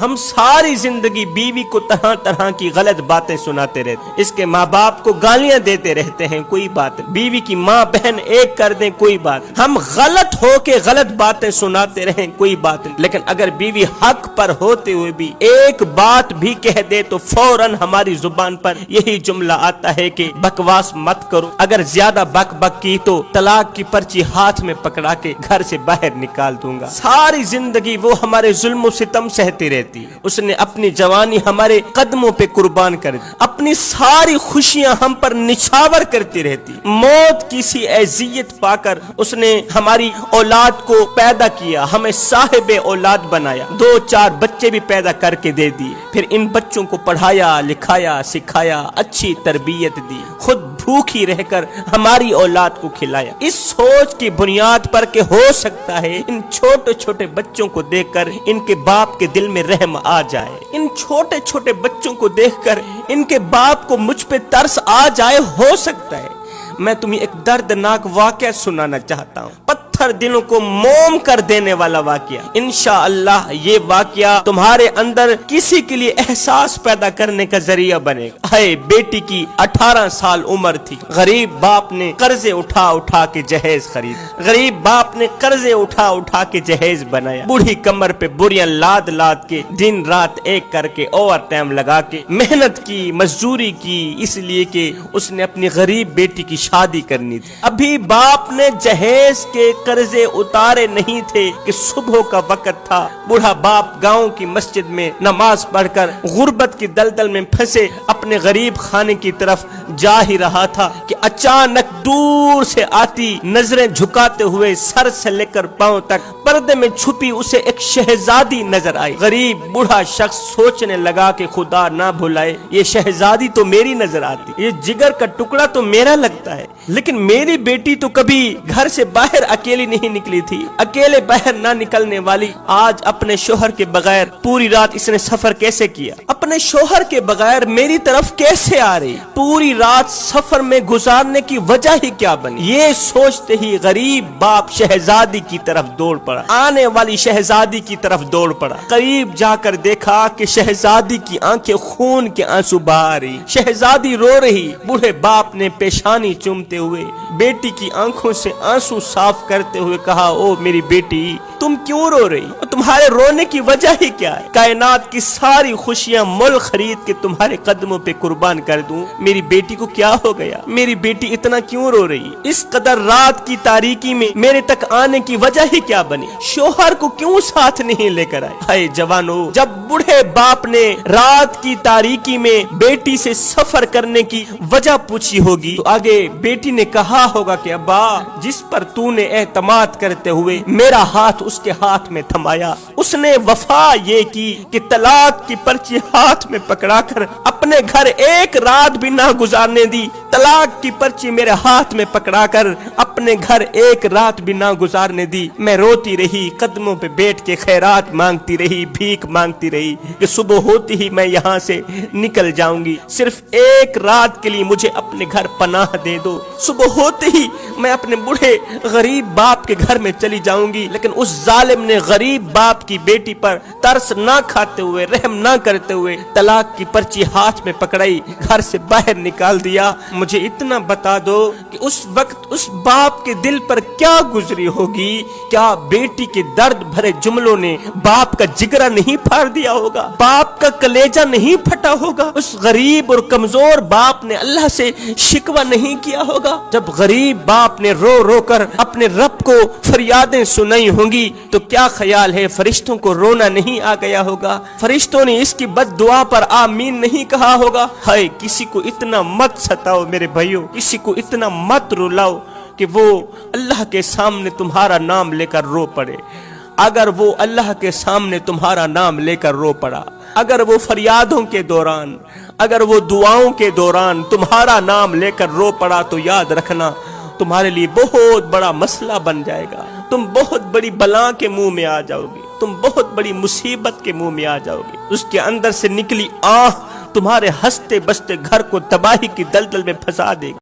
ہم ساری زندگی بیوی کو طرح طرح کی غلط باتیں سناتے رہتے، اس کے ماں باپ کو گالیاں دیتے رہتے ہیں، کوئی بات نہیں، بیوی کی ماں بہن ایک کر دیں کوئی بات، ہم غلط ہو کے غلط باتیں سناتے رہیں کوئی بات نہیں، لیکن اگر بیوی حق پر ہوتے ہوئے بھی ایک بات بھی کہہ دے تو فوراً ہماری زبان پر یہی جملہ آتا ہے کہ بکواس مت کرو، اگر زیادہ بک بک کی تو طلاق کی پرچی ہاتھ میں پکڑا کے گھر سے باہر نکال دوں گا۔ ساری زندگی وہ ہمارے ظلم و ستم سہتی رہتی، اس نے اپنی جوانی ہمارے قدموں پہ قربان کر دی، اپنی ساری خوشیاں ہم پر نچھاور کرتی رہتی، موت کی سی اذیت پا کر اس نے ہماری اولاد کو پیدا کیا، ہمیں صاحب اولاد بنایا، 2-4 بچے بھی پیدا کر کے دے دیے، پھر ان بچوں کو پڑھایا لکھایا سکھایا، اچھی تربیت دی، خود بھوکھی رہ کر ہماری اولاد کو کھلایا، اس سوچ کی بنیاد پر کہ ہو سکتا ہے ان چھوٹے چھوٹے بچوں کو دیکھ کر ان کے باپ کے دل میں رحم آ جائے، ان چھوٹے چھوٹے بچوں کو دیکھ کر ان کے باپ کو مجھ پہ ترس آ جائے، ہو سکتا ہے۔ میں تمہیں ایک دردناک واقعہ سنانا چاہتا ہوں، پتھر دلوں کو موم کر دینے والا واقعہ۔ انشاءاللہ یہ واقعہ تمہارے اندر کسی کے لیے احساس پیدا کرنے کا ذریعہ بنے گا۔ ہے بیٹی کی 18 سال عمر تھی، غریب باپ نے قرضے اٹھا اٹھا کے جہیز خرید، غریب باپ نے قرضے اٹھا اٹھا کے جہیز بنایا، بوڑھی کمر پہ بوریاں لاد لاد کے دن رات ایک کر کے اوور ٹائم لگا کے محنت کی، مزدوری کی، اس لیے کہ اس نے اپنی غریب بیٹی کی شادی کرنی تھی۔ ابھی باپ نے جہیز کے قرضے اتارے نہیں تھے کہ صبح کا وقت تھا، بوڑھا باپ گاؤں کی مسجد میں نماز پڑھ کر غربت کی دلدل میں پھنسے اپنے غریب خانے کی طرف جا ہی رہا تھا کہ اچانک دور سے آتی نظریں جھکاتے ہوئے سر سے لے کر پاؤں تک پردے میں چھپی اسے ایک شہزادی نظر آئی۔ غریب بوڑھا شخص سوچنے لگا کہ خدا نہ بھلائے یہ شہزادی تو میری نظر آتی، یہ جگر کا ٹکڑا تو میرا لگتا ہے، لیکن میری بیٹی تو کبھی گھر سے باہر اکیلی نہیں نکلی تھی، اکیلے باہر نہ نکلنے والی آج اپنے شوہر کے بغیر پوری رات اس نے سفر کیسے کیا، اپنے شوہر کے بغیر میری طرف کیسے آ رہی، پوری رات سفر میں گزارنے کی وجہ ہی کیا بنی۔ یہ سوچتے ہی غریب باپ شہزادی کی طرف دوڑ پڑا، آنے والی شہزادی کی طرف دوڑ پڑا، قریب جا کر دیکھا کہ شہزادی کی آنکھیں خون کے آنسو بہا رہی، شہزادی رو رہی، بوڑھے باپ نے پیشانی چومتے ہوئے بیٹی کی آنکھوں سے آنسو صاف کرتے ہوئے کہا، او میری بیٹی تم کیوں رو رہی، تمہارے رونے کی وجہ ہی کیا ہے، کائنات کی ساری خوشیاں مول خرید کے تمہارے قدموں پہ قربان کر دوں، میری بیٹی کو کیا ہو گیا، میری بیٹی اتنا کیوں رو رہی، اس قدر رات کی تاریکی میں میرے تک آنے کی وجہ ہی کیا بنی، شوہر کو کیوں ساتھ نہیں لے کر آئے۔ ہائے جوانو، جب بوڑھے باپ نے رات کی تاریکی میں بیٹی سے سفر کرنے کی وجہ پوچھی ہوگی تو آگے بیٹی نے کہا ہوگا کہ ابا جس پر تو نے اعتماد کرتے ہوئے میرا ہاتھ اس کے ہاتھ میں تھمایا، اس نے وفا یہ کی کہ طلاق کی پرچی ہاتھ میں پکڑا کر اپنے گھر ایک رات بھی نہ گزارنے دی، طلاق کی پرچی میرے ہاتھ میں پکڑا کر اپنے گھر ایک رات بھی نہ گزارنے دی، میں روتی رہی، قدموں پہ بیٹھ کے خیرات مانگتی رہی، بھیک مانگتی رہی کہ صبح ہوتی ہی میں یہاں سے نکل جاؤں گی، صرف ایک رات کے لیے مجھے اپنے گھر پناہ دے دو، صبح ہوتے ہی میں اپنے بوڑھے غریب باپ کے گھر میں چلی جاؤں گی۔ لیکن اس ظالم نے غریب باپ کی بیٹی پر ترس نہ کھاتے ہوئے، رحم نہ کرتے ہوئے طلاق کی پرچی ہاتھ میں پکڑائی، گھر سے باہر نکال دیا۔ مجھے اتنا بتا دو کہ اس وقت اس باپ کے دل پر کیا گزری ہوگی، کیا بیٹی کے درد بھرے جملوں نے باپ کا جگرا نہیں پھاڑ دیا ہوگا، باپ کا کلیجہ نہیں پھٹا ہوگا، اس غریب اور کمزور باپ نے اللہ سے شکوہ نہیں کیا ہوگا۔ جب غریب باپ نے رو رو کر اپنے رب کو فریادیں سنائی ہوں گی تو کیا خیال ہے فرشتوں کو رونا نہیں آ گیا ہوگا، فرشتوں نے اس کی بد دعا پر آمین نہیں کہا ہوگا۔ ہائے کسی کو اتنا مت ستاؤ میرے بھائیوں، کسی کو اتنا مت رلاؤ کہ وہ اللہ کے سامنے تمہارا نام لے کر رو پڑے۔ اگر وہ اللہ کے سامنے تمہارا نام لے کر رو پڑا، اگر وہ فریادوں کے دوران، اگر وہ دعاؤں کے دوران تمہارا نام لے کر رو پڑا تو یاد رکھنا تمہارے لیے بہت بڑا مسئلہ بن جائے گا، تم بہت بڑی بلا کے منہ میں آ جاؤ گے، تم بہت بڑی مصیبت کے منہ میں آ جاؤ گے، اس کے اندر سے نکلی آہ تمہارے ہنستے بستے گھر کو تباہی کی دلدل میں پھنسا دے گی۔